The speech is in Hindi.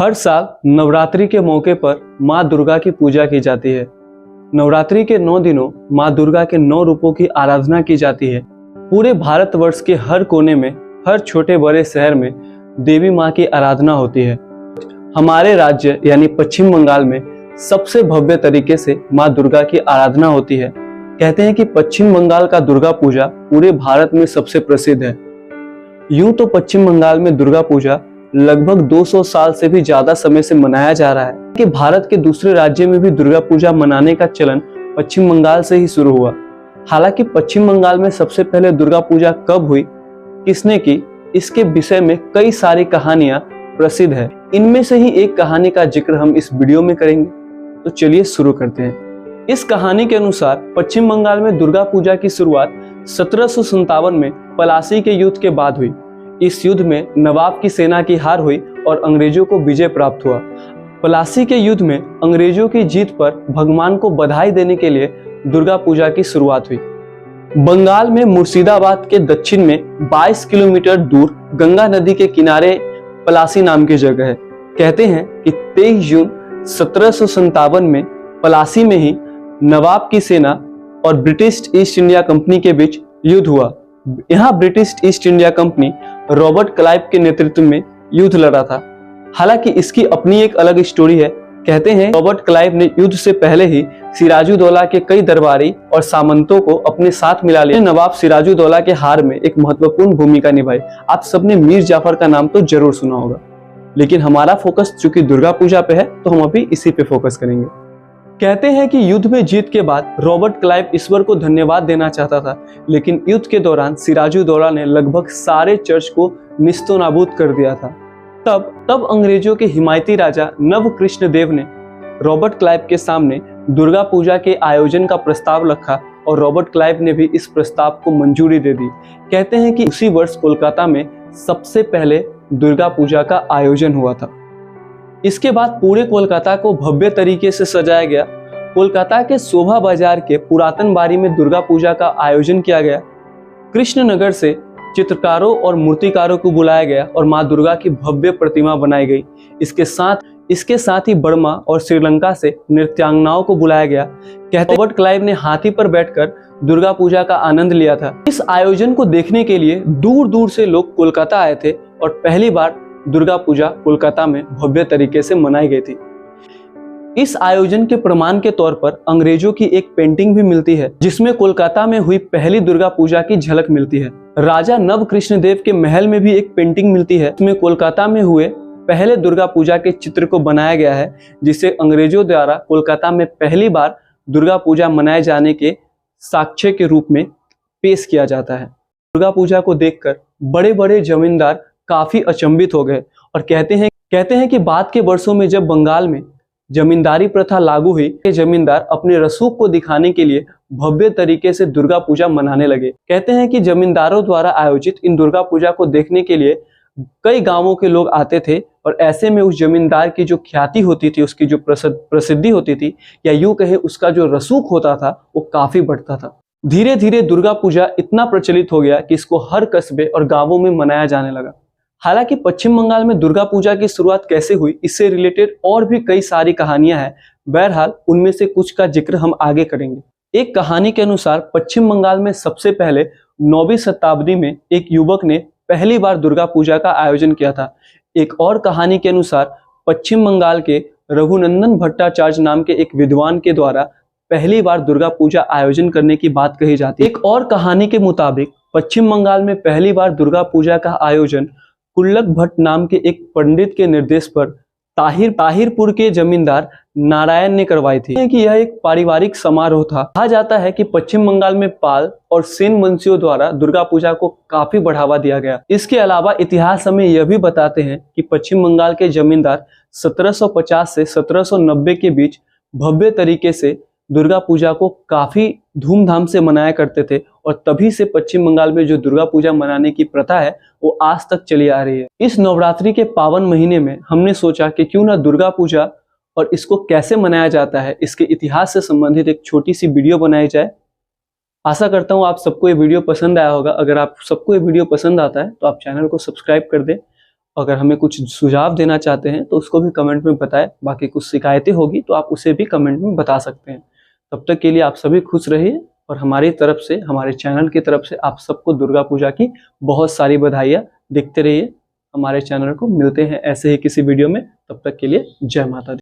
हर साल नवरात्रि के मौके पर माँ दुर्गा की पूजा की जाती है। नवरात्रि के 9 दिनों माँ दुर्गा के 9 रूपों की आराधना की जाती है। पूरे भारतवर्ष के हर कोने में, हर छोटे बड़े शहर में देवी माँ की आराधना होती है। हमारे राज्य यानी पश्चिम बंगाल में सबसे भव्य तरीके से माँ दुर्गा की आराधना होती है। कहते हैं कि पश्चिम बंगाल का दुर्गा पूजा पूरे भारत में सबसे प्रसिद्ध है। यूं तो पश्चिम बंगाल में दुर्गा पूजा लगभग 200 साल से भी ज्यादा समय से मनाया जा रहा है कि भारत के दूसरे राज्य में भी दुर्गा पूजा मनाने का चलन पश्चिम बंगाल से ही शुरू हुआ। हालांकि पश्चिम बंगाल में सबसे पहले दुर्गा पूजा कब हुई, किसने की, इसके विषय में कई सारी कहानियां प्रसिद्ध है। इनमें से ही एक कहानी का जिक्र हम इस वीडियो में करेंगे। तो चलिए शुरू करते हैं। इस कहानी के अनुसार पश्चिम बंगाल में दुर्गा पूजा की शुरुआत 1757 में पलासी के युद्ध के बाद हुई। इस युद्ध में नवाब की सेना की हार हुई और अंग्रेजों को विजय प्राप्त हुआ। पलासी के युद्ध में अंग्रेजों की जीत पर भगवान को बधाई देने के लिए दुर्गा पूजा की शुरुआत हुई। बंगाल में मुर्शिदाबाद के दक्षिण में 22 किलोमीटर दूर गंगा नदी के किनारे पलासी नाम की जगह है। कहते हैं कि 23 जून 1757 में पलासी में ही नवाब की सेना और ब्रिटिश ईस्ट इंडिया कंपनी के बीच युद्ध हुआ। यहाँ British east India company Robert Clive के नेतृत्व में युद्ध लड़ा था। हालांकि इसकी अपनी एक अलग स्टोरी है। कहते हैं रॉबर्ट क्लाइव ने युद्ध से पहले ही सिराजुद्दौला के कई दरबारी और सामंतों को अपने साथ मिला लिया। नवाब सिराजुद्दौला के हार में एक महत्वपूर्ण भूमिका निभाई। आप सबने मीर जाफर का नाम तो जरूर सुना होगा, लेकिन हमारा फोकस चूंकि दुर्गा पूजा पे है तो हम अभी इसी पे फोकस करेंगे। कहते हैं कि युद्ध में जीत के बाद रॉबर्ट क्लाइव ईश्वर को धन्यवाद देना चाहता था, लेकिन युद्ध के दौरान सिराजुद्दौला ने लगभग सारे चर्च को निस्तोनाबूद कर दिया था। तब अंग्रेजों के हिमायती राजा नव कृष्ण देव ने रॉबर्ट क्लाइव के सामने दुर्गा पूजा के आयोजन का प्रस्ताव रखा और रॉबर्ट क्लाइव ने भी इस प्रस्ताव को मंजूरी दे दी। कहते हैं कि उसी वर्ष कोलकाता में सबसे पहले दुर्गा पूजा का आयोजन हुआ था। इसके बाद पूरे कोलकाता को भव्य तरीके से सजाया गया। कोलकाता के शोभा बाजार के पुरातन बारी में दुर्गा पूजा का आयोजन किया गया। कृष्णनगर से चित्रकारों और मूर्तिकारों को बुलाया गया और मां दुर्गा की भव्य प्रतिमा बनाई गई। इसके साथ ही बर्मा और श्रीलंका से नृत्यांगनाओं को बुलाया गया। कहते रॉबर्ट क्लाइव ने हाथी पर बैठकर दुर्गा पूजा का आनंद लिया था। इस आयोजन को देखने के लिए दूर दूर से लोग कोलकाता आए थे और पहली बार दुर्गा पूजा कोलकाता में भव्य तरीके से मनाई गई थी। इस आयोजन के प्रमाण के तौर पर अंग्रेजों की एक पेंटिंग भी मिलती है, जिसमें कोलकाता में हुई पहली दुर्गा पूजा की झलक मिलती है। राजा नव कृष्ण देव के महल में भी एक पेंटिंग मिलती है, जिसमें कोलकाता में हुए पहले दुर्गा पूजा के चित्र को बनाया गया है, जिसे अंग्रेजों द्वारा कोलकाता में पहली बार दुर्गा पूजा मनाए जाने के साक्ष्य के रूप में पेश किया जाता है। दुर्गा पूजा को देखकर बड़े बड़े जमींदार काफी अचंभित हो गए और कहते हैं कि बाद के वर्षों में जब बंगाल में जमींदारी प्रथा लागू हुई, जमींदार अपने रसूख को दिखाने के लिए भव्य तरीके से दुर्गा पूजा मनाने लगे। कहते हैं कि जमींदारों द्वारा आयोजित इन दुर्गा पूजा को देखने के लिए कई गांवों के लोग आते थे और ऐसे में उस जमींदार की जो ख्याति होती थी, उसकी जो प्रसिद्धि होती थी, या यूं कहे उसका जो रसूख होता था, वो काफी बढ़ता था। धीरे धीरे दुर्गा पूजा इतना प्रचलित हो गया कि इसको हर कस्बे और गांवों में मनाया जाने लगा। हालांकि पश्चिम बंगाल में दुर्गा पूजा की शुरुआत कैसे हुई, इससे रिलेटेड और भी कई सारी कहानियां हैं। बहरहाल उनमें से कुछ का जिक्र हम आगे करेंगे। एक कहानी के अनुसार पश्चिम बंगाल में सबसे पहले 9वीं शताब्दी में एक युवक ने पहली बार दुर्गा पूजा का आयोजन किया था। एक और कहानी के अनुसार पश्चिम बंगाल के रघुनंदन भट्टाचार्य नाम के एक विद्वान के द्वारा पहली बार दुर्गा पूजा आयोजन करने की बात कही जाती है। एक और कहानी के मुताबिक पश्चिम बंगाल में पहली बार दुर्गा पूजा का आयोजन कुल्लक भट्ट नाम के एक पंडित के निर्देश पर ताहिरपुर के जमींदार नारायण ने करवाई थी। कि यह एक पारिवारिक समारोह था। कहा जाता है कि पश्चिम बंगाल में पाल और सेन वंशियों द्वारा दुर्गा पूजा को काफी बढ़ावा दिया गया। इसके अलावा इतिहास हमें यह भी बताते हैं कि पश्चिम बंगाल के जमींदार 1750 से 1790 के बीच भव्य तरीके से दुर्गा पूजा को काफी धूमधाम से मनाया करते थे और तभी से पश्चिम बंगाल में जो दुर्गा पूजा मनाने की प्रथा है वो आज तक चली आ रही है। इस नवरात्रि के पावन महीने में हमने सोचा कि क्यों ना दुर्गा पूजा और इसको कैसे मनाया जाता है, इसके इतिहास से संबंधित एक छोटी सी वीडियो बनाई जाए। आशा करता हूँ आप सबको ये वीडियो पसंद आया होगा। अगर आप सबको ये वीडियो पसंद आता है तो आप चैनल को सब्सक्राइब कर दें अगर हमें कुछ सुझाव देना चाहते हैं तो उसको भी कमेंट में बताएं। बाकी कुछ शिकायतें होगी तो आप उसे भी कमेंट में बता सकते हैं। तब तक के लिए आप सभी खुश रहिए और हमारी तरफ से, हमारे चैनल की तरफ से आप सबको दुर्गा पूजा की बहुत सारी बधाइयाँ। देखते रहिए हमारे चैनल को। मिलते हैं ऐसे ही किसी वीडियो में, तब तक के लिए जय माता दी।